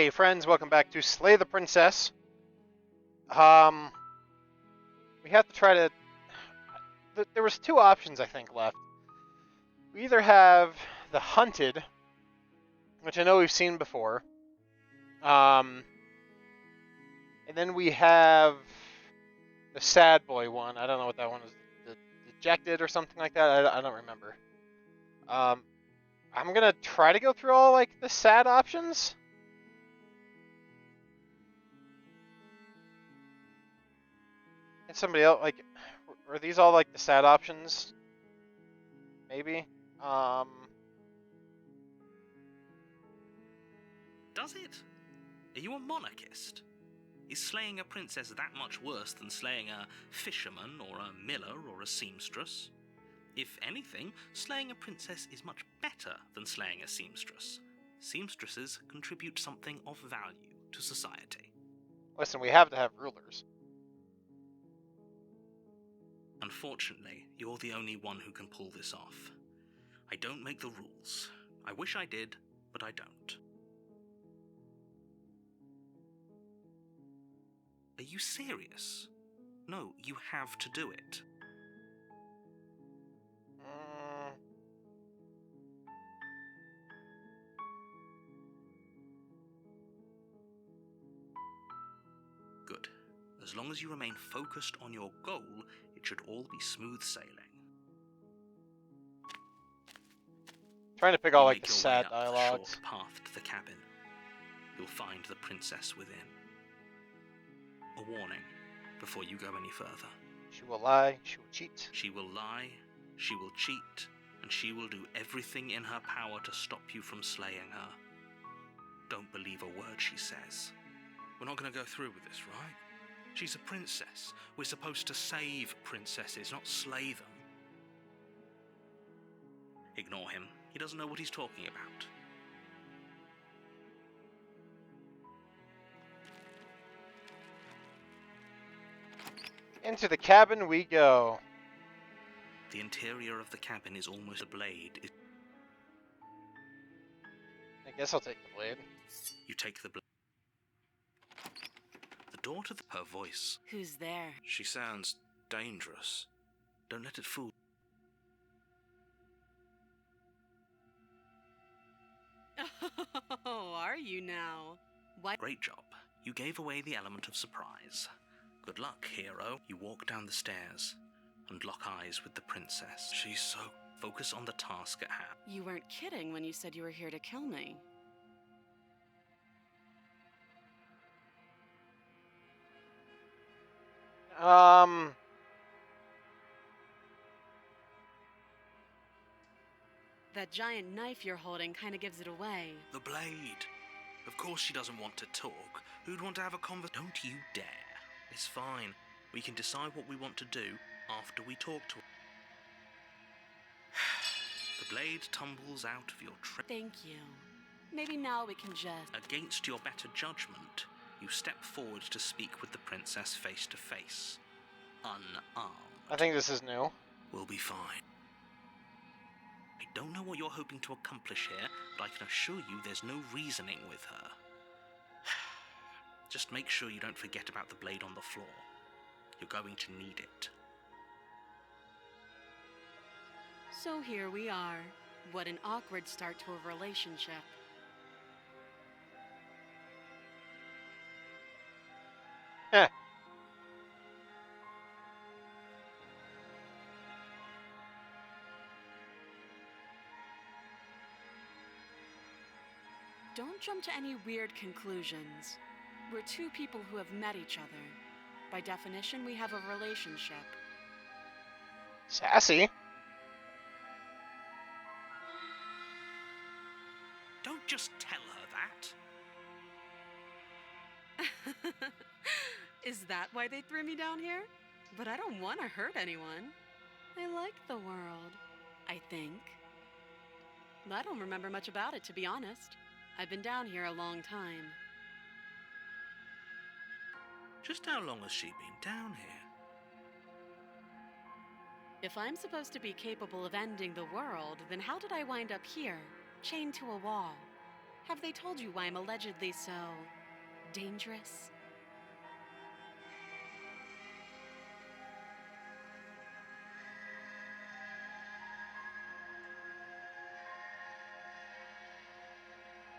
Hey friends, welcome back to Slay the Princess. Um, we have to try to... There was two options, I think, left. We either have the Hunted, which I know we've seen before. And then we have the Sad Boy one. I don't know what that one is. The Dejected or something like that. I don't remember. I'm gonna try to go through all, like, the sad options. And somebody else, like, are these all, like, the sad options? Maybe? Does it? Are you a monarchist? Is slaying a princess that much worse than slaying a fisherman or a miller or a seamstress? If anything, slaying a princess is much better than slaying a seamstress. Seamstresses contribute something of value to society. Listen, we have to have rulers. Unfortunately, you're the only one who can pull this off. I don't make the rules. I wish I did, but I don't. Are you serious? No, you have to do it. Good. As long as you remain focused on your goal, it should all be smooth sailing. Trying to pick all, You like, make the your way sad up the dialogues. short path to the cabin. You'll find the princess within. A warning before you go any further. She will lie, she will cheat. She will lie, she will cheat, and she will do everything in her power to stop you from slaying her. Don't believe a word she says. We're not going to go through with this, right? She's a princess. We're supposed to save princesses, not slay them. Ignore him. He doesn't know what he's talking about. Into the cabin we go. The interior of the cabin is almost a blade. I guess I'll take the blade. You take the blade. The door to her voice. Who's there? She sounds dangerous. Don't let it fool. Oh, are you now? Why? Great job. You gave away the element of surprise. Good luck, hero. You walk down the stairs and lock eyes with the princess. She's so focused on the task at hand. You weren't kidding when you said you were here to kill me. That giant knife you're holding kind of gives it away. The blade. Of course she doesn't want to talk. Who'd want to have a conversation? Don't you dare. It's fine. We can decide what we want to do after we talk to her. The blade tumbles out of your Thank you. Maybe now we can just... Against your better judgment, you step forward to speak with the princess face to face. Unarmed. I think this is new. We'll be fine. I don't know what you're hoping to accomplish here, but I can assure you there's no reasoning with her. Just make sure you don't forget about the blade on the floor. You're going to need it. So here we are. What an awkward start to a relationship. Heh. Don't jump to any weird conclusions. We're two people who have met each other. By definition, we have a relationship. Sassy. Don't just tell her that. Is that why they threw me down here? But I don't want to hurt anyone. I like the world, I think. I don't remember much about it, to be honest. I've been down here a long time. Just how long has she been down here? If I'm supposed to be capable of ending the world, then how did I wind up here, chained to a wall? Have they told you why I'm allegedly so dangerous?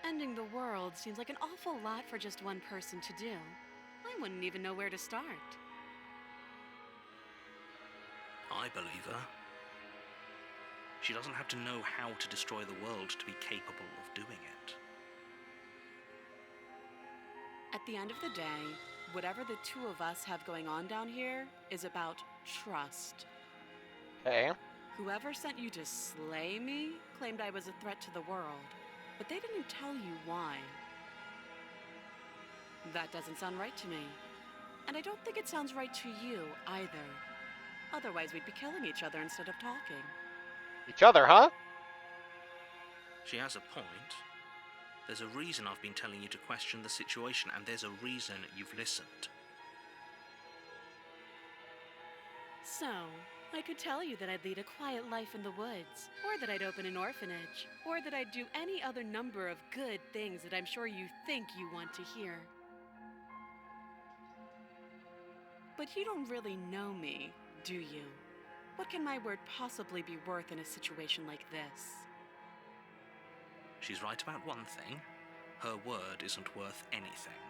Ending the world seems like an awful lot for just one person to do. I wouldn't even know where to start. I believe her. She doesn't have to know how to destroy the world to be capable of doing it. At the end of the day, whatever the two of us have going on down here is about trust. Okay. Whoever sent you to slay me claimed I was a threat to the world, but they didn't tell you why. That doesn't sound right to me. And I don't think it sounds right to you either. Otherwise, we'd be killing each other instead of talking. Each other, huh? She has a point. There's a reason I've been telling you to question the situation, and there's a reason you've listened. So, I could tell you that I'd lead a quiet life in the woods, or that I'd open an orphanage, or that I'd do any other number of good things that I'm sure you think you want to hear. But you don't really know me, do you? What can my word possibly be worth in a situation like this? She's right about one thing. Her word isn't worth anything.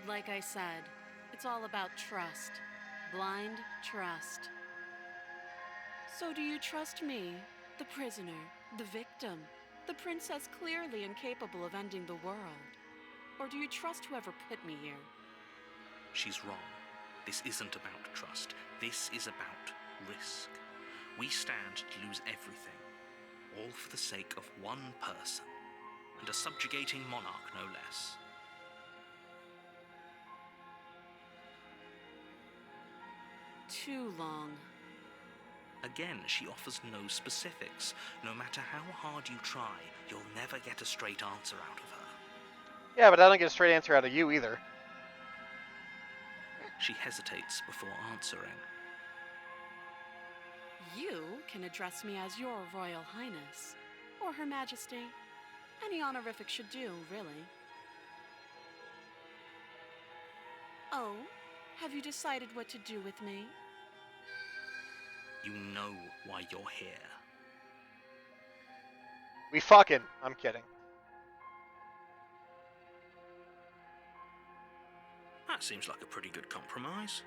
Like I said, it's all about trust. Blind trust. So do you trust me, the prisoner, the victim, the princess clearly incapable of ending the world? Or do you trust whoever put me here? She's wrong. This isn't about trust. This is about risk. We stand to lose everything, all for the sake of one person, and a subjugating monarch no less. Too long. Again, she offers no specifics. No matter how hard you try, you'll never get a straight answer out of her. Yeah, but I don't get a straight answer out of you either. She hesitates before answering. You can address me as Your Royal Highness, or Her Majesty. Any honorific should do, really. Oh, have you decided what to do with me? You know why you're here. We fucking... I'm kidding. That seems like a pretty good compromise.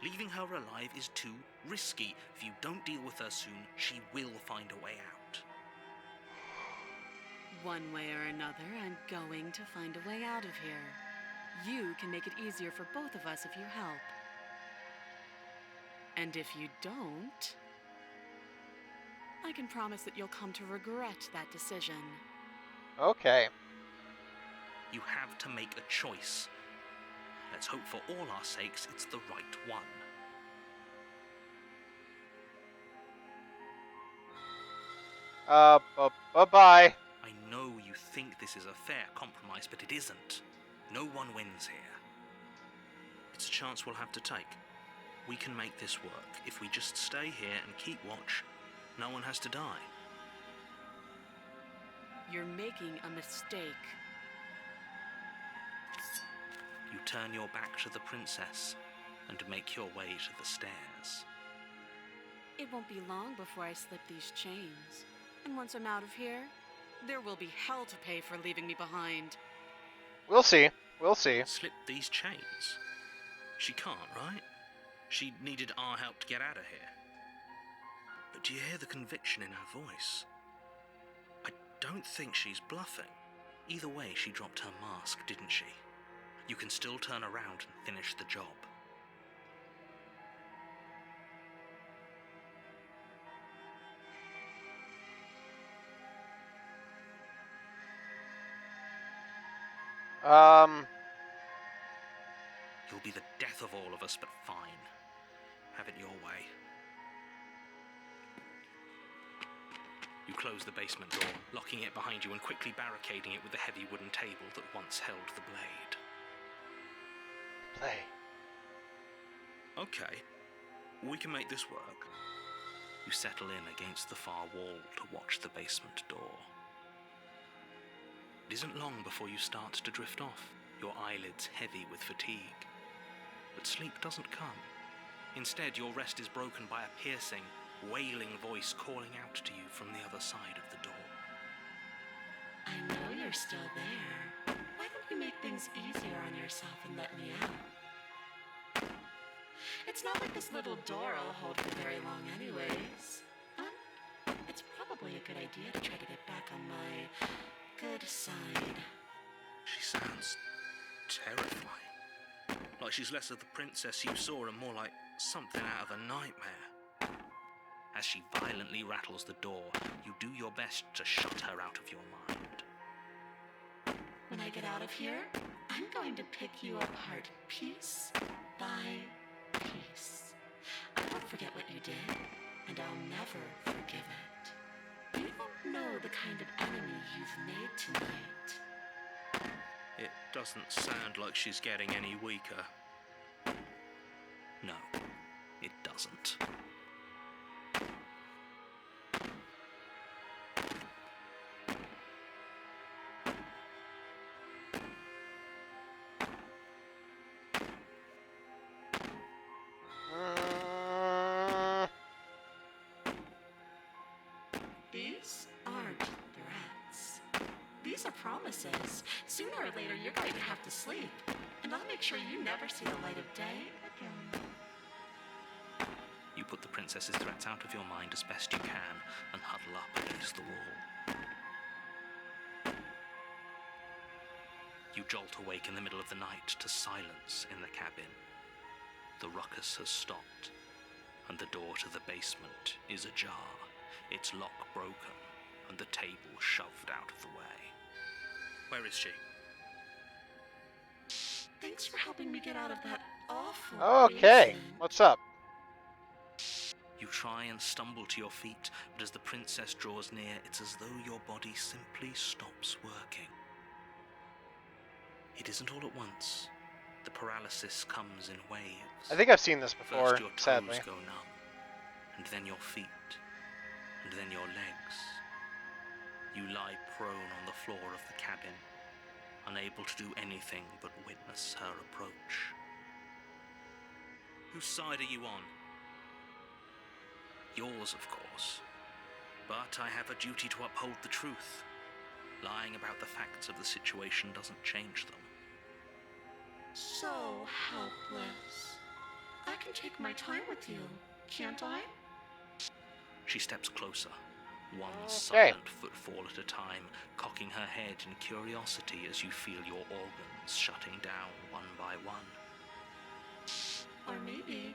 Leaving her alive is too risky. If you don't deal with her soon, she will find a way out. One way or another, I'm going to find a way out of here. You can make it easier for both of us if you help. And if you don't, I can promise that you'll come to regret that decision. Okay. You have to make a choice. Let's hope for all our sakes it's the right one. Bye-bye. I know you think this is a fair compromise, but it isn't. No one wins here. It's a chance we'll have to take. We can make this work. If we just stay here and keep watch, no one has to die. You're making a mistake. You turn your back to the princess and make your way to the stairs. It won't be long before I slip these chains. And once I'm out of here, there will be hell to pay for leaving me behind. We'll see. We'll see. Slip these chains? She can't, right? She needed our help to get out of here. But do you hear the conviction in her voice? I don't think she's bluffing. Either way, she dropped her mask, didn't she? You can still turn around and finish the job. You'll be the death of all of us, but fine. Have it your way. You close the basement door, locking it behind you and quickly barricading it with the heavy wooden table that once held the blade. Play. Okay, we can make this work. You settle in against the far wall to watch the basement door. It isn't long before you start to drift off, your eyelids heavy with fatigue. But sleep doesn't come. Instead, your rest is broken by a piercing, wailing voice calling out to you from the other side of the door. I know you're still there. Why don't you make things easier on yourself and let me out? It's not like this little door will hold for very long anyways. It's probably a good idea to try to get back on my good side. She sounds terrifying. Like she's less of the princess you saw and more like something out of a nightmare. As she violently rattles the door, you do your best to shut her out of your mind. When I get out of here, I'm going to pick you apart piece by piece. I won't forget what you did, and I'll never forgive it. You don't know the kind of enemy you've made tonight. It doesn't sound like she's getting any weaker. No, it doesn't. These aren't threats. These are promises. Sooner or later, you're going to have to sleep. And I'll make sure you never see the light of day again. You put the princess's threats out of your mind as best you can and huddle up against the wall. You jolt awake in the middle of the night to silence in the cabin. The ruckus has stopped, and the door to the basement is ajar, its lock broken, and the table shoved out of the way. Where is she? Thanks for helping me get out of that awful Okay, basin. what's up? You try and stumble to your feet, but as the princess draws near, it's as though your body simply stops working. It isn't all at once. The paralysis comes in waves. I think I've seen this before, First your toes sadly. go numb, and then your feet, and then your legs. You lie prone on the floor of the cabin, unable to do anything but witness her approach. Whose side are you on? Yours, of course. But I have a duty to uphold the truth. Lying about the facts of the situation doesn't change them. So helpless. I can take my time with you, can't I? She steps closer, one Okay. silent footfall at a time, cocking her head in curiosity as you feel your organs shutting down one by one. Or maybe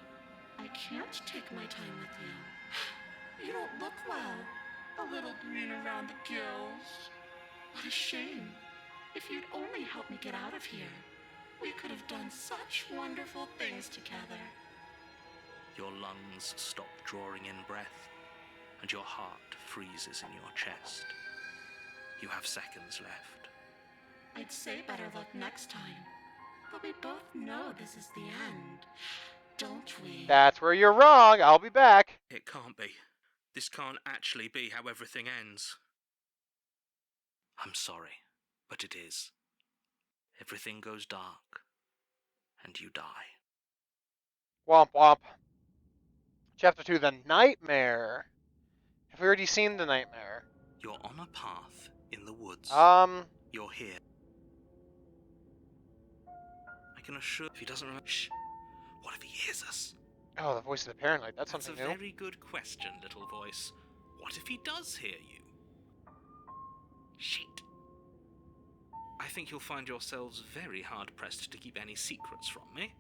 I can't take my time with you. You don't look well. A little green around the gills. What a shame. If you'd only helped me get out of here, we could have done such wonderful things together. Your lungs stop drawing in breath, and your heart freezes in your chest. You have seconds left. I'd say better luck next time. But we both know this is the end, don't we? That's where you're wrong. I'll be back. It can't be. This can't actually be how everything ends. I'm sorry, but it is. Everything goes dark, and you die. Womp womp. Chapter 2, The Nightmare. Have we already seen The Nightmare? You're on a path in the woods. You're here. I can assure if he doesn't remember. Shh. What if he hears us? Oh, the voice of the paranoid. That's That's something a new. very good question, little voice. What if he does hear you? Shit. I think you'll find yourselves very hard-pressed to keep any secrets from me.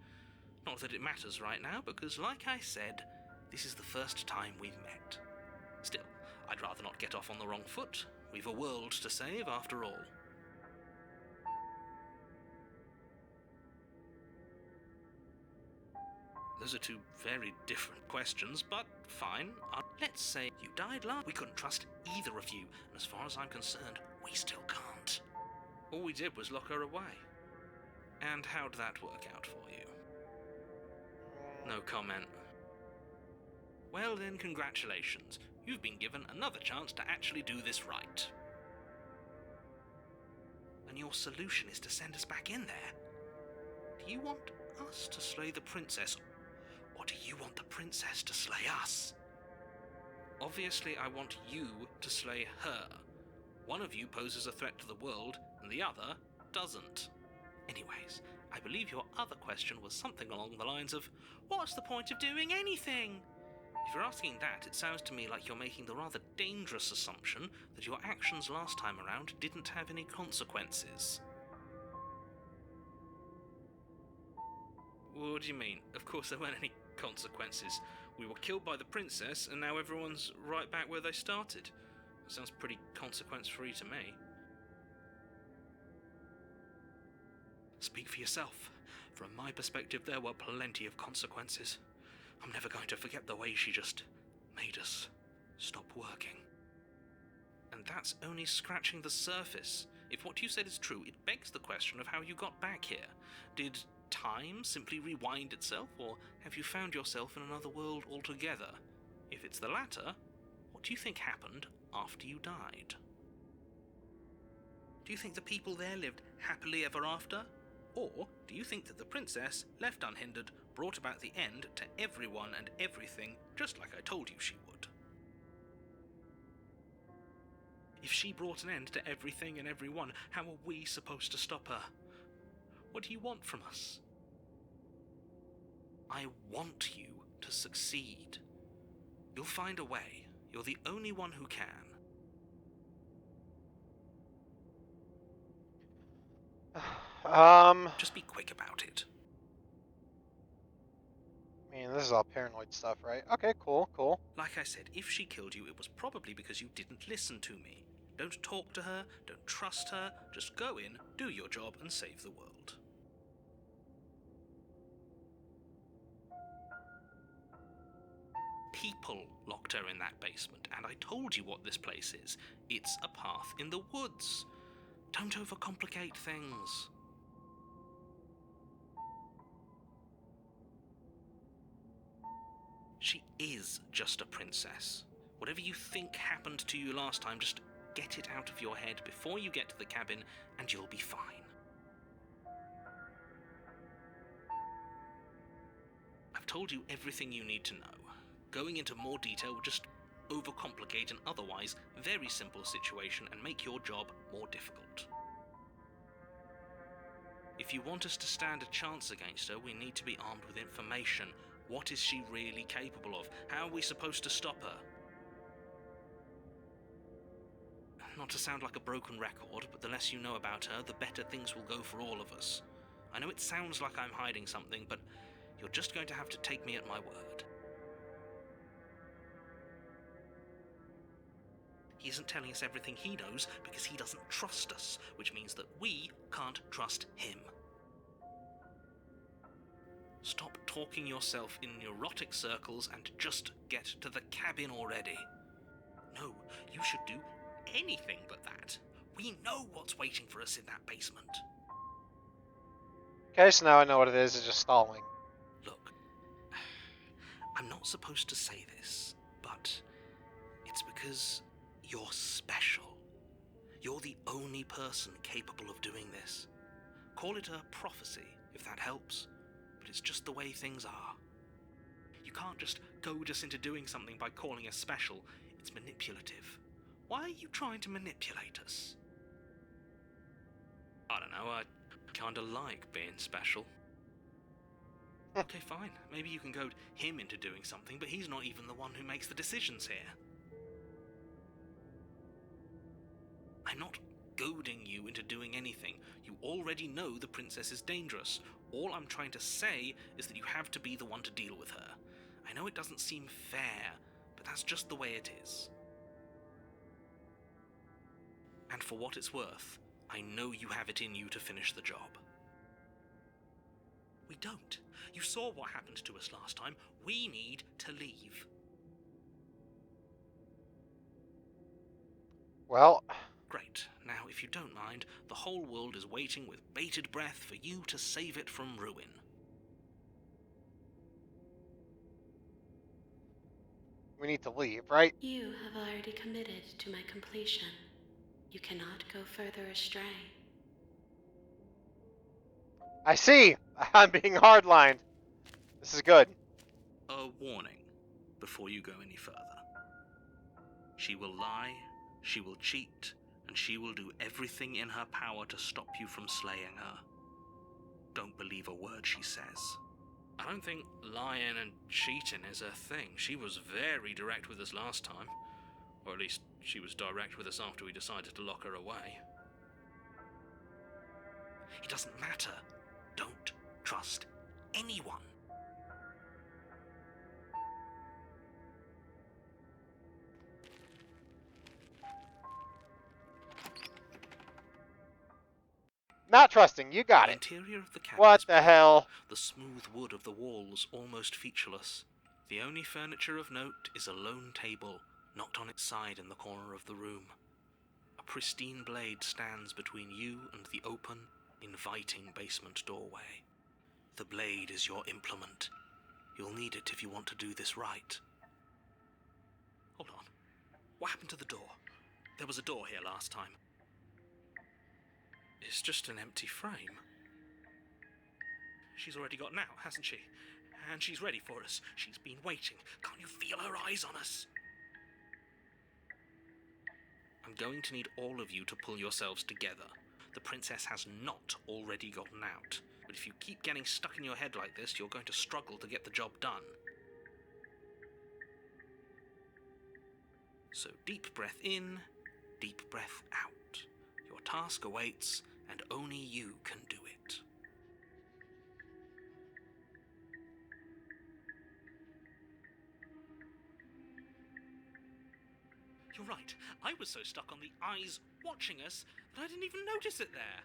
Not that it matters right now, because like I said, this is the first time we've met. Still, I'd rather not get off on the wrong foot. We've a world to save, after all. Those are two very different questions, but fine. Let's say you died last. We couldn't trust either of you, and as far as I'm concerned, we still can't. All we did was lock her away. And how'd that work out for you? No comment. Well then, congratulations. You've been given another chance to actually do this right. And your solution is to send us back in there? Do you want us to slay the princess, or do you want the princess to slay us? Obviously, I want you to slay her. One of you poses a threat to the world, and the other doesn't. Anyways, I believe your other question was something along the lines of, what's the point of doing anything? If you're asking that, it sounds to me like you're making the rather dangerous assumption that your actions last time around didn't have any consequences. What do you mean? Of course there weren't any consequences. We were killed by the princess, and now everyone's right back where they started. That sounds pretty consequence-free to me. Speak for yourself. From my perspective, there were plenty of consequences. I'm never going to forget the way she just made us stop working. And that's only scratching the surface. If what you said is true, it begs the question of how you got back here. Did time simply rewind itself, or have you found yourself in another world altogether? If it's the latter, what do you think happened after you died? Do you think the people there lived happily ever after? Or do you think that the princess, left unhindered, brought about the end to everyone and everything, just like I told you she would? If she brought an end to everything and everyone, how are we supposed to stop her? What do you want from us? I want you to succeed. You'll find a way. You're the only one who can. Just be quick about it. I mean, this is all paranoid stuff, right? Okay, cool. Like I said, if she killed you, it was probably because you didn't listen to me. Don't talk to her, don't trust her, just go in, do your job, and save the world. People locked her in that basement, and I told you what this place is. It's a path in the woods. Don't overcomplicate things. She is just a princess. Whatever you think happened to you last time, just get it out of your head before you get to the cabin, and you'll be fine. I've told you everything you need to know. Going into more detail would just overcomplicate an otherwise very simple situation and make your job more difficult. If you want us to stand a chance against her, we need to be armed with information. What is she really capable of? How are we supposed to stop her? Not to sound like a broken record, but the less you know about her, the better things will go for all of us. I know it sounds like I'm hiding something, but you're just going to have to take me at my word. He isn't telling us everything he knows because he doesn't trust us, which means that we can't trust him. Stop talking yourself in neurotic circles and just get to the cabin already. No, you should do anything but that. We know what's waiting for us in that basement. Okay, so now I know what it is. It's just stalling. Look, I'm not supposed to say this, but it's because you're special. You're the only person capable of doing this. Call it a prophecy, if that helps, but it's just the way things are. You can't just goad us into doing something by calling us special. It's manipulative. Why are you trying to manipulate us? I don't know, I kinda like being special. Okay, fine. Maybe you can goad him into doing something, but he's not even the one who makes the decisions here. I'm not goading you into doing anything. You already know the princess is dangerous. All I'm trying to say is that you have to be the one to deal with her. I know it doesn't seem fair, but that's just the way it is. And for what it's worth, I know you have it in you to finish the job. We don't. You saw what happened to us last time. We need to leave. Well... Great. Now, if you don't mind, the whole world is waiting with bated breath for you to save it from ruin. we need to leave, right? You have already committed to my completion. You cannot go further astray. I see! I'm being hardlined. This is good. A warning before you go any further. She will lie, she will cheat, and she will do everything in her power to stop you from slaying her. Don't believe a word she says. I don't think lying and cheating is her thing. She was very direct with us last time. Or at least, she was direct with us after we decided to lock her away. It doesn't matter. Don't trust anyone. Not trusting, you got The it. interior of the cabin What is the plain, hell? the smooth wood of the walls almost featureless. The only furniture of note is a lone table, knocked on its side in the corner of the room. A pristine blade stands between you and the open, inviting basement doorway. The blade is your implement. You'll need it if you want to do this right. Hold on. What happened to the door? There was a door here last time. It's just an empty frame. She's already gotten out, hasn't she? And she's ready for us. She's been waiting. Can't you feel her eyes on us? I'm going to need all of you to pull yourselves together. The princess has not already gotten out. But if you keep getting stuck in your head like this, you're going to struggle to get the job done. So deep breath in, deep breath out. Your task awaits, and only you can do it. You're right. I was so stuck on the eyes watching us that I didn't even notice it there.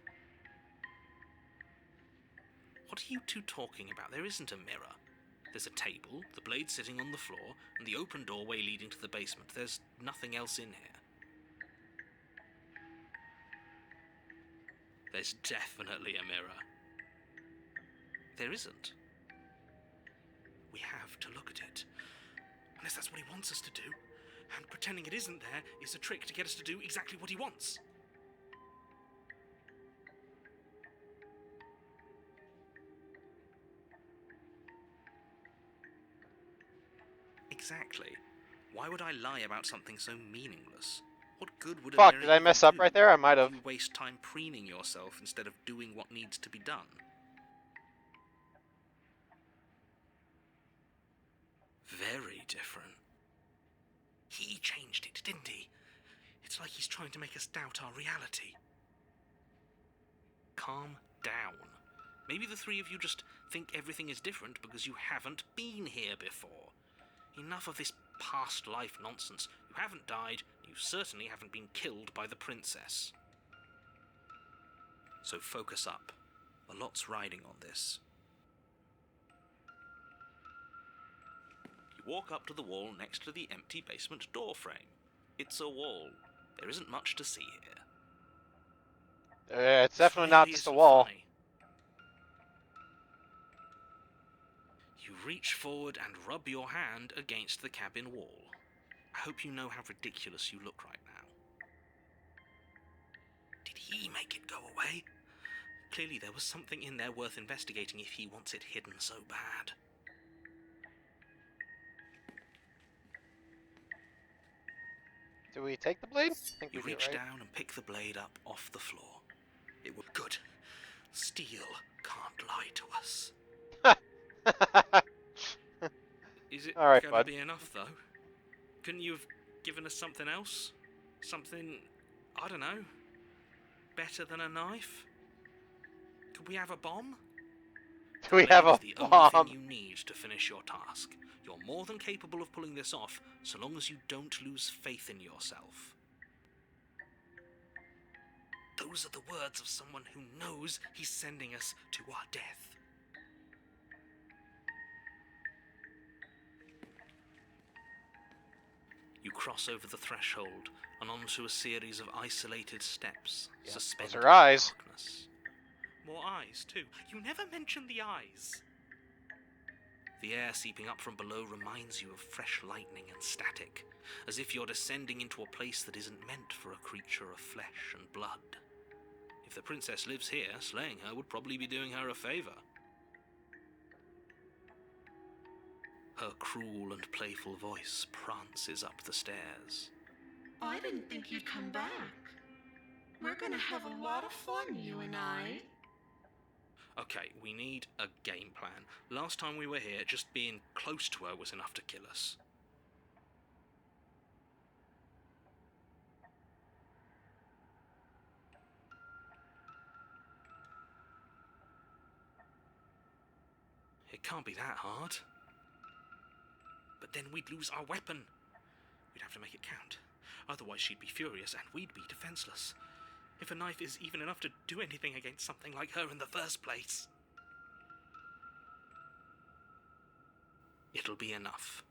What are you two talking about? There isn't a mirror. There's a table, the blade sitting on the floor, and the open doorway leading to the basement. There's nothing else in here. There's definitely a mirror. There isn't. We have to look at it. Unless that's what he wants us to do. And pretending it isn't there is a trick to get us to do exactly what he wants. Exactly. Why would I lie about something so meaningless? What good would a Fuck, mirror did I mess even up do? right there? I might have. You waste time preening yourself instead of doing what needs to be done. Very different. He changed it, didn't he? It's like he's trying to make us doubt our reality. Calm down. Maybe the three of you just think everything is different because you haven't been here before. Enough of this past life nonsense. You haven't died, you certainly haven't been killed by the princess. So focus up. A lot's riding on this. You walk up to the wall next to the empty basement door frame. It's a wall. There isn't much to see here. It's definitely Really not just a isn't wall. funny. You reach forward and rub your hand against the cabin wall. I hope you know how ridiculous you look right now. Did he make it go away? Clearly there was something in there worth investigating if he wants it hidden so bad. Do we take the blade? I think You we do, reach right? down and pick the blade up off the floor. It was good. Steel can't lie to us. Is it All right, gonna bud. be enough, though? Couldn't you have given us something else? Something, I don't know, better than a knife? Could we have a bomb? Do we Blade have a is the only bomb? thing you need to finish your task. You're more than capable of pulling this off, so long as you don't lose faith in yourself. Those are the words of someone who knows he's sending us to our death. You cross over the threshold and onto a series of isolated steps, Yeah, suspended those in are eyes. darkness. More eyes, too. You never mention the eyes. The air seeping up from below reminds you of fresh lightning and static, as if you're descending into a place that isn't meant for a creature of flesh and blood. If the princess lives here, slaying her would probably be doing her a favor. Her cruel and playful voice prances up the stairs. I didn't think you'd come back. We're gonna have a lot of fun, you and I. Okay, we need a game plan. Last time we were here, just being close to her was enough to kill us. It can't be that hard. But then we'd lose our weapon. We'd have to make it count. Otherwise she'd be furious and we'd be defenseless. If a knife is even enough to do anything against something like her in the first place. It'll be enough.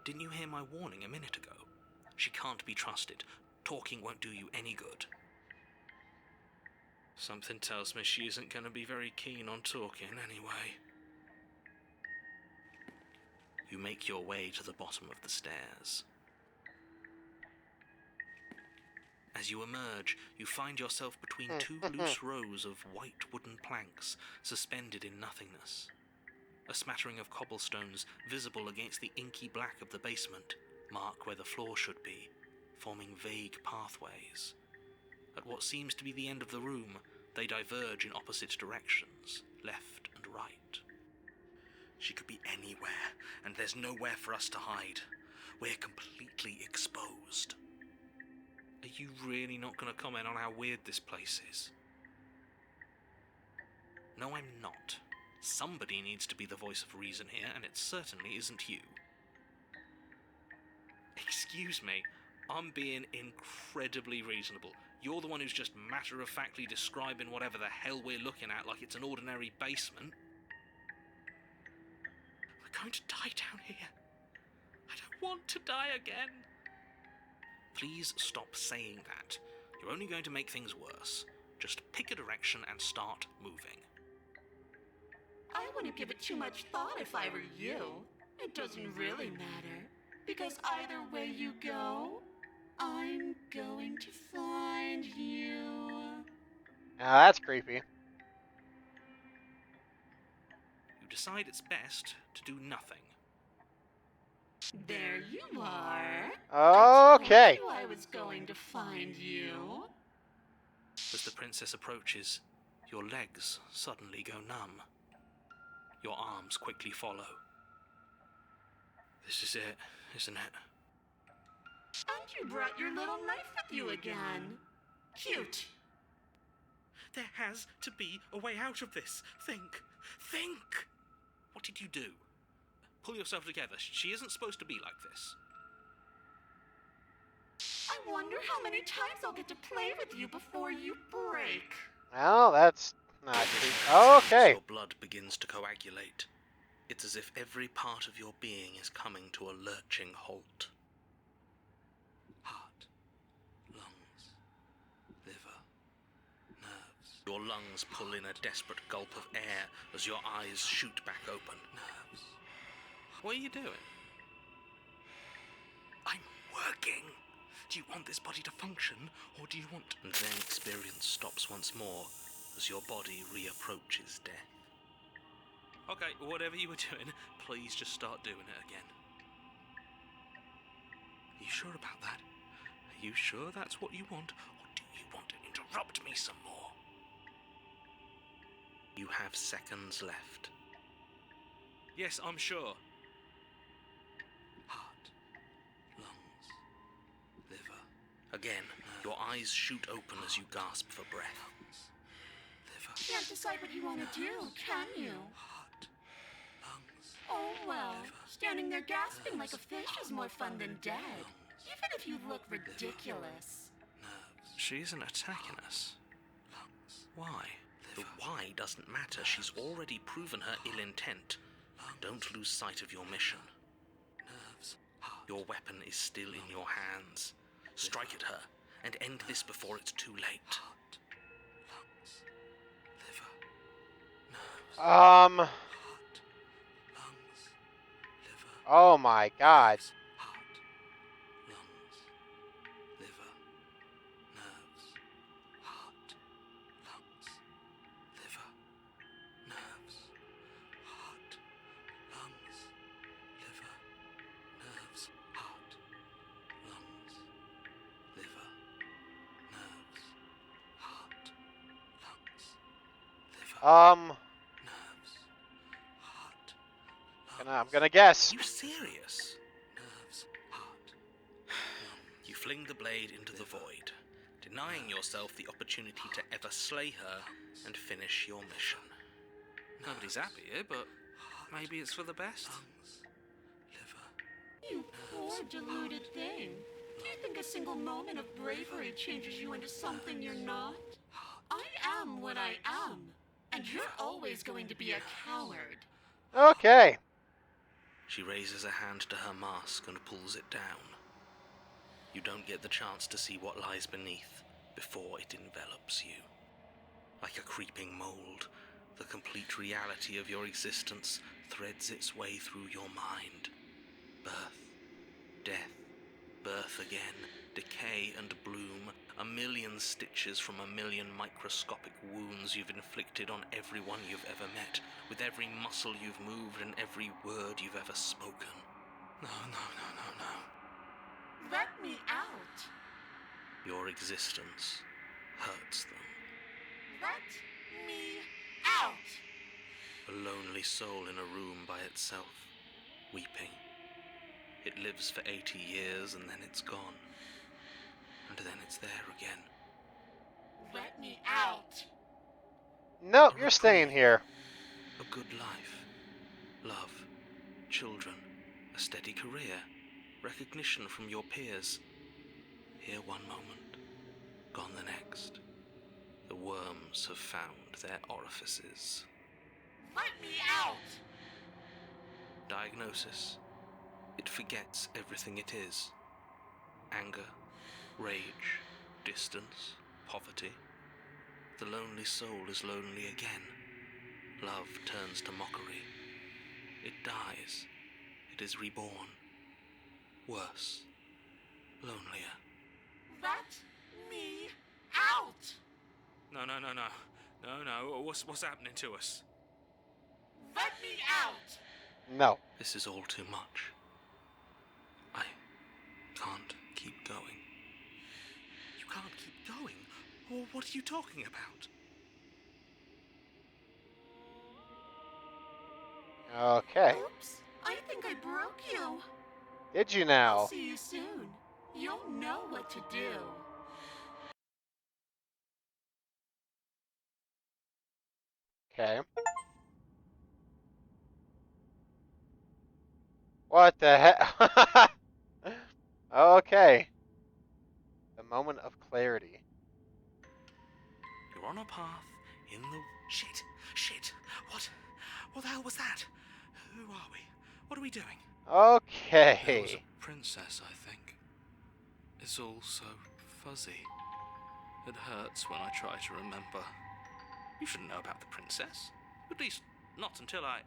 Didn't you hear my warning a minute ago? She can't be trusted. Talking won't do you any good. Something tells me she isn't going to be very keen on talking anyway. You make your way to the bottom of the stairs. As you emerge, you find yourself between two loose rows of white wooden planks suspended in nothingness. A smattering of cobblestones visible against the inky black of the basement mark where the floor should be, forming vague pathways. At what seems to be the end of the room, they diverge in opposite directions, left and right. She could be anywhere, and there's nowhere for us to hide. We're completely exposed. Are you really not going to comment on how weird this place is? No, I'm not. Somebody needs to be the voice of reason here, and it certainly isn't you. Excuse me, I'm being incredibly reasonable. You're the one who's just matter-of-factly describing whatever the hell we're looking at like it's an ordinary basement. We're going to die down here. I don't want to die again. Please stop saying that. You're only going to make things worse. Just pick a direction and start moving. I wouldn't give it too much thought if I were you. It doesn't really matter, because either way you go, I'm going to find you. Now that's creepy. You decide it's best to do nothing. There you are. Okay. I told you I was going to find you. As the princess approaches, your legs suddenly go numb. Your arms quickly follow. This is it, isn't it? And you brought your little knife with you again. Cute. There has to be a way out of this. Think! What did you do? Pull yourself together. She isn't supposed to be like this. I wonder how many times I'll get to play with you before you break. Well, that's not creepy. Okay. Your blood begins to coagulate. It's as if every part of your being is coming to a lurching halt. Heart, lungs, liver, nerves. Your lungs pull in a desperate gulp of air as your eyes shoot back open. Nerves. What are you doing? I'm working. Do you want this body to function, or do you want... And then experience stops once more as your body reapproaches death. Okay, whatever you were doing, please just start doing it again. Are you sure about that? Are you sure that's what you want, or do you want to interrupt me some more? You have seconds left. Yes, I'm sure. Heart, lungs, liver. Again, your eyes shoot open as you gasp for breath. Liver. Can't decide what you want to do, can you? Heart, lungs. Oh well, standing there gasping like a fish is more fun than dead. Even if you look ridiculous. Nerves. She isn't attacking us. Lungs. Why? The why doesn't matter. She's already proven her ill intent. Don't lose sight of your mission. Nerves. Your weapon is still in your hands. Strike at her, and end this before it's too late. Heart, lungs, liver, nerves. Um. Heart, lungs, liver. Oh my God. Heart, lungs, liver, nerves. Heart, lungs, liver, nerves. Heart, lungs, liver, nerves. Heart, lungs, liver, nerves. Heart, lungs, liver, nerves. Heart, I'm gonna guess. Are you serious? nerves. Heart, You fling the blade into the void, denying yourself the opportunity to ever slay her and finish your mission. Nobody's happy here, but maybe it's for the best. Lungs, liver. You poor deluded thing. Do you think a single moment of bravery changes you into something you're not? I am what I am, and you're always going to be a coward. Okay. She raises a hand to her mask and pulls it down. You don't get the chance to see what lies beneath before it envelops you. Like a creeping mold, the complete reality of your existence threads its way through your mind. Birth, death, birth again, decay and bloom, a million stitches from a million microscopic wounds you've inflicted on everyone you've ever met, with every muscle you've moved and every word you've ever spoken. No. Let me out. Your existence hurts them. Let me out. A lonely soul in a room by itself, weeping. It lives for 80 years and then it's gone. And then it's there again. Let me out. Nope, you're staying here. A good life. Love. Children. A steady career. Recognition from your peers. Here one moment. Gone the next. The worms have found their orifices. Let me out. Diagnosis. It forgets everything it is. Anger, rage, distance, poverty. The lonely soul is lonely again. Love turns to mockery. It dies. It is reborn. Worse. Lonelier. Let me out. No. What's happening to us? Let me out. No. This is all too much. I can't keep going. You can't keep going? Or what are you talking about? Okay. Oops. I think I broke you. Did you I'll now? see you soon. You'll know what to do. Okay. What the heck? Okay. The moment of clarity. You're on a path in the... Shit. What the hell was that? Who are we? What are we doing? There was Okay. a princess, I think. It's all so fuzzy. It hurts when I try to remember. You shouldn't know about the princess. At least, not until I...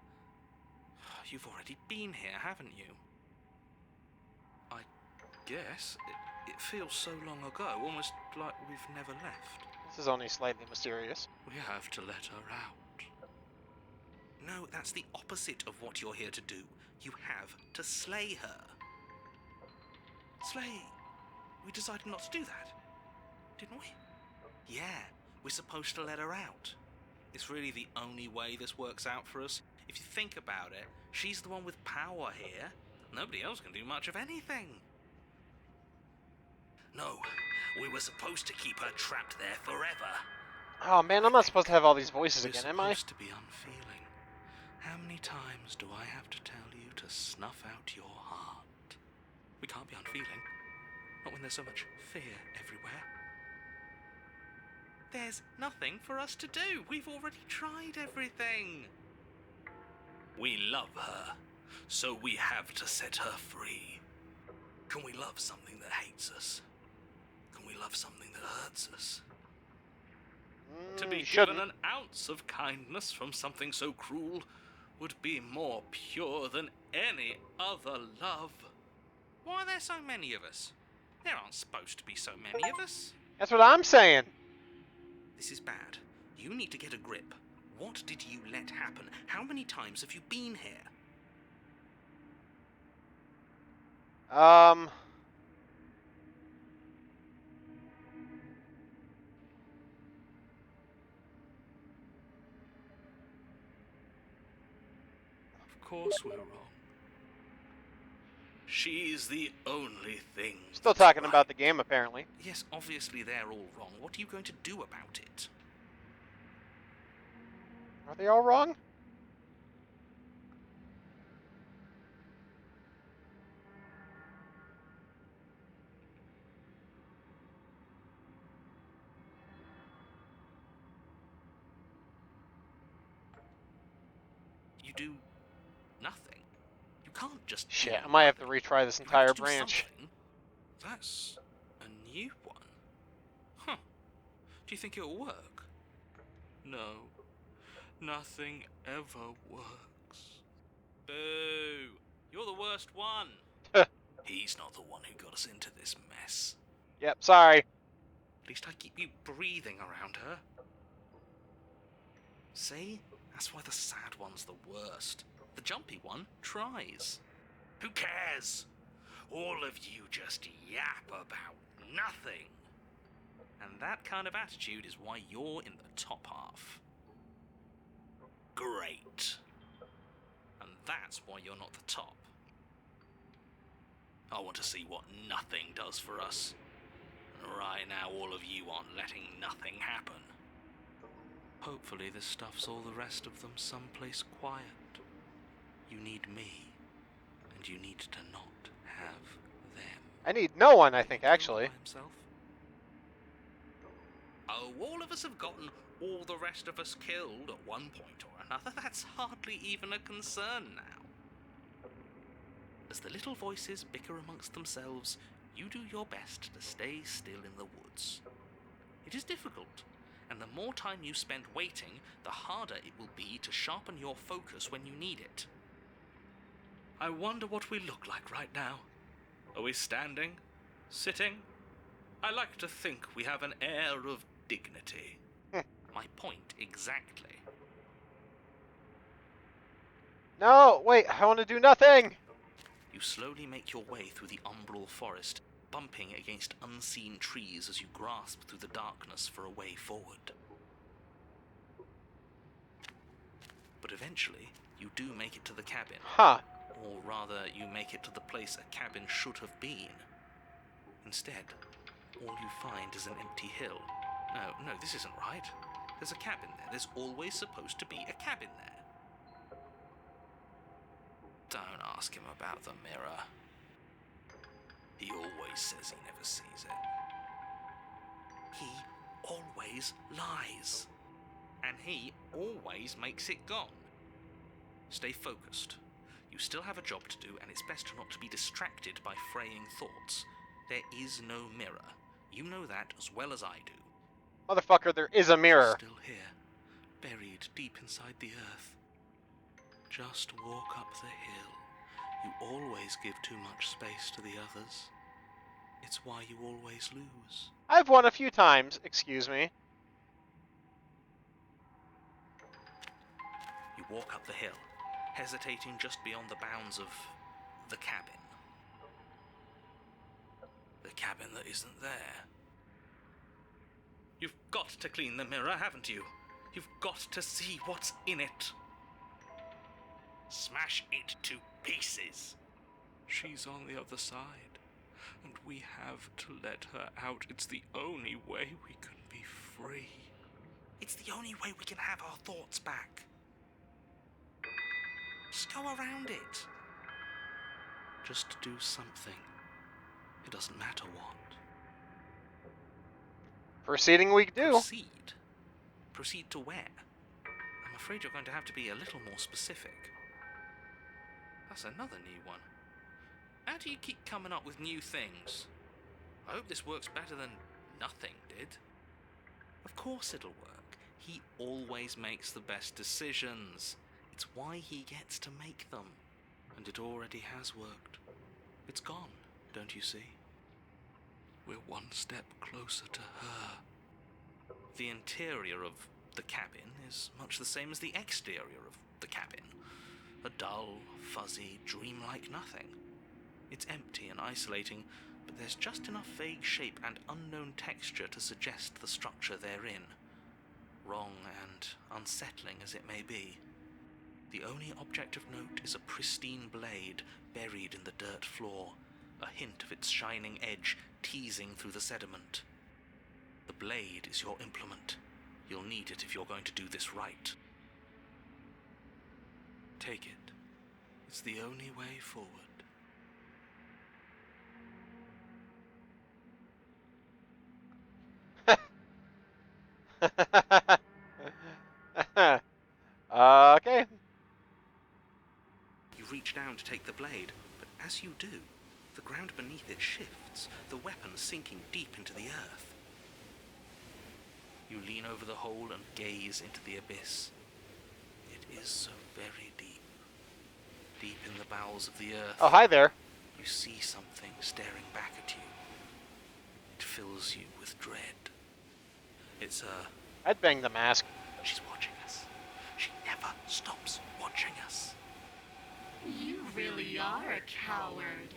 You've already been here, haven't you? I guess. It feels so long ago, almost like we've never left. This is only slightly mysterious. We have to let her out. No, that's the opposite of what you're here to do. You have to slay her. Slay? We decided not to do that, didn't we? Yeah, we're supposed to let her out. It's really the only way this works out for us. If you think about it, she's the one with power here. Nobody else can do much of anything. No, we were supposed to keep her trapped there forever. Oh man, I'm not supposed to have all these voices We're again, am I? supposed to be unfeeling. How many times do I have to tell you to snuff out your heart? We can't be unfeeling. Not when there's so much fear everywhere. There's nothing for us to do. We've already tried everything. We love her, so we have to set her free. Can we love something that hates us? Can we love something that hurts us. To You be shouldn't. given an ounce of kindness from something so cruel would be more pure than any other love. Why are there so many of us? There aren't supposed to be so many of us. That's what I'm saying. This is bad. You need to get a grip. What did you let happen? How many times have you been here? Of course we're wrong. She's the only thing. Still that's talking right. about the game, apparently. Yes, obviously they're all wrong. What are you going to do about it? Are they all wrong? You do nothing. You can't just. Shit, do I might have to nothing. retry this You have entire to do branch. something. That's a new one. Huh. Do you think it'll work? No. Nothing ever works. Boo! You're the worst one. He's not the one who got us into this mess. Yep, sorry. At least I keep you breathing around her. See? That's why the sad one's the worst. The jumpy one tries. Who cares? All of you just yap about nothing. And that kind of attitude is why you're in the top half. Great. And that's why you're not the top. I want to see what nothing does for us. And right now all of you aren't letting nothing happen. Hopefully this stuffs all the rest of them someplace quiet. You need me, and you need to not have them. I need no one, I think, Kill him actually. by himself? Oh, all of us have gotten all the rest of us killed at one point or another. That's hardly even a concern now. As the little voices bicker amongst themselves, you do your best to stay still in the woods. It is difficult, and the more time you spend waiting, the harder it will be to sharpen your focus when you need it. I wonder what we look like right now. Are we standing? Sitting? I like to think we have an air of dignity. My point exactly. No, wait, I want to do nothing. You slowly make your way through the umbral forest, bumping against unseen trees as you grasp through the darkness for a way forward. But eventually, you do make it to the cabin. Huh. Or rather, you make it to the place a cabin should have been. Instead, all you find is an empty hill. No, this isn't right. There's a cabin there. There's always supposed to be a cabin there. Don't ask him about the mirror. He always says he never sees it. He always lies. And he always makes it gone. Stay focused. You still have a job to do, and it's best not to be distracted by fraying thoughts. There is no mirror. You know that as well as I do. Motherfucker, there is a mirror. Still here, buried deep inside the earth. Just walk up the hill. You always give too much space to the others. It's why you always lose. I've won a few times, excuse me. You walk up the hill, hesitating just beyond the bounds of the cabin. The cabin that isn't there. You've got to clean the mirror, haven't you? You've got to see what's in it. Smash it to pieces. She's on the other side, and we have to let her out. It's the only way we can be free. It's the only way we can have our thoughts back. Just go around it. Just do something. It doesn't matter what. Proceeding we do. Proceed? Proceed to where? I'm afraid you're going to have to be a little more specific. That's another new one. How do you keep coming up with new things? I hope this works better than Nothing did. Of course it'll work. He always makes the best decisions. It's why he gets to make them. And it already has worked. It's gone, don't you see? We're one step closer to her. The interior of the cabin is much the same as the exterior of the cabin. A dull, fuzzy, dreamlike nothing. It's empty and isolating, but there's just enough vague shape and unknown texture to suggest the structure they're in. Wrong and unsettling as it may be. The only object of note is a pristine blade buried in the dirt floor, a hint of its shining edge teasing through the sediment. The blade is your implement. You'll need it if you're going to do this right. Take it. It's the only way forward. Okay. You reach down to take the blade, but as you do, the ground beneath it shifts, the weapon sinking deep into the earth. You lean over the hole and gaze into the abyss. It is so very deep. Deep in the bowels of the earth. Oh, hi there. You see something staring back at you. It fills you with dread. It's I'd bang the mask. She's watching us. She never stops watching us. You really are a coward.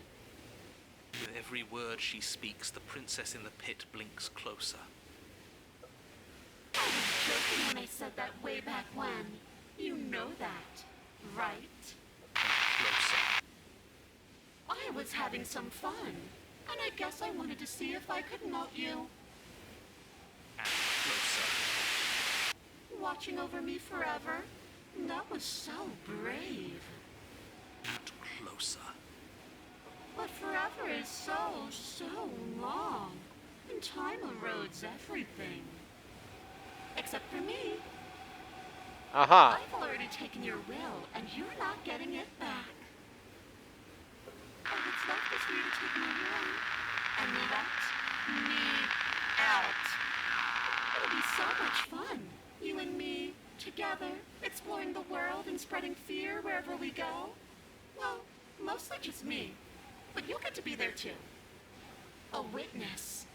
With every word she speaks, the princess in the pit blinks closer. I was joking when I said that way back when. You know that, right? Closer. I was having some fun, and I guess I wanted to see if I could melt you. And closer. Watching over me forever? That was so brave. And closer. But forever is so long. And time erodes everything. Except for me. Uh-huh. I've already taken your will, and you're not getting it back. All that's left is for you to take me away and let me out. It'll be so much fun, you and me, together, exploring the world and spreading fear wherever we go. Well, mostly just me, but you'll get to be there too. A witness.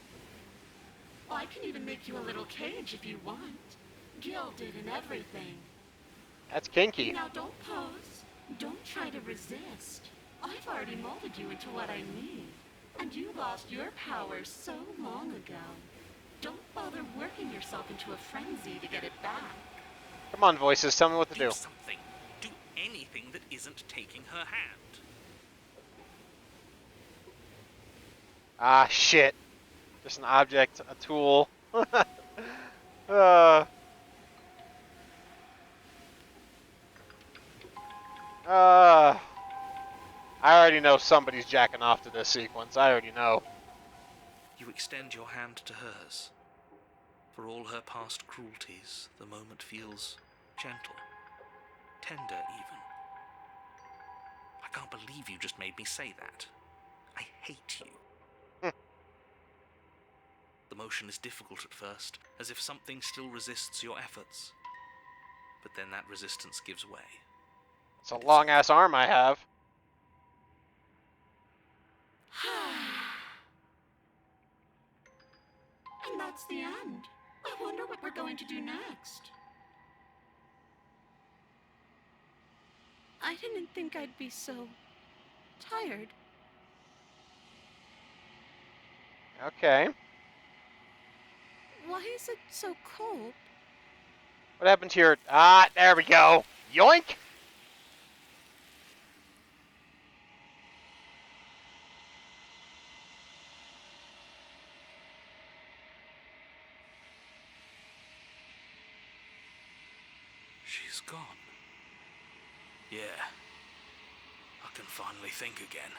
I can even make you a little cage if you want. Gilded and everything. That's kinky. Now don't pose. Don't try to resist. I've already molded you into what I need. And you lost your power so long ago. Don't bother working yourself into a frenzy to get it back. Come on, voices. Tell me what to do. Do something. Do anything that isn't taking her hand. Ah, shit. Just an object, a tool. I already know somebody's jacking off to this sequence. I already know. You extend your hand to hers. For all her past cruelties, the moment feels gentle, tender even. I can't believe you just made me say that. I hate you. The motion is difficult at first, as if something still resists your efforts. But then that resistance gives way. It's a long-ass arm I have. And that's the end. I wonder what we're going to do next. I didn't think I'd be so tired. Okay. Why is it so cold? What happened to your... Ah, there we go. Yoink! She's gone. Yeah. I can finally think again.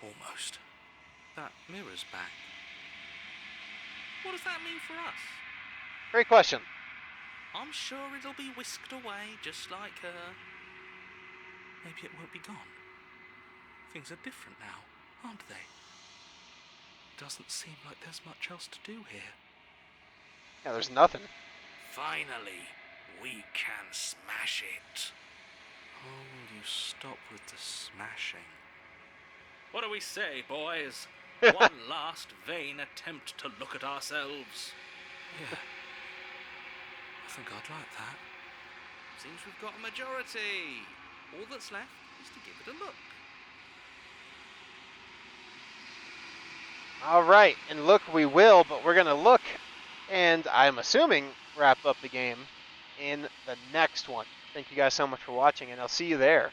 Almost. That mirror's back. What does that mean for us? Great question. I'm sure it'll be whisked away just like her. Maybe it won't be gone. Things are different now, aren't they? doesn't seem like there's much else to do here. Yeah, there's nothing. Finally, we can smash it. Oh, will you stop with the smashing? What do we say, boys? One last vain attempt to look at ourselves. Yeah. I think I'd like that. Seems we've got a majority. All that's left is to give it a look. All right, and look we will, but we're going to look, and I'm assuming wrap up the game in the next one. Thank you guys so much for watching, and I'll see you there.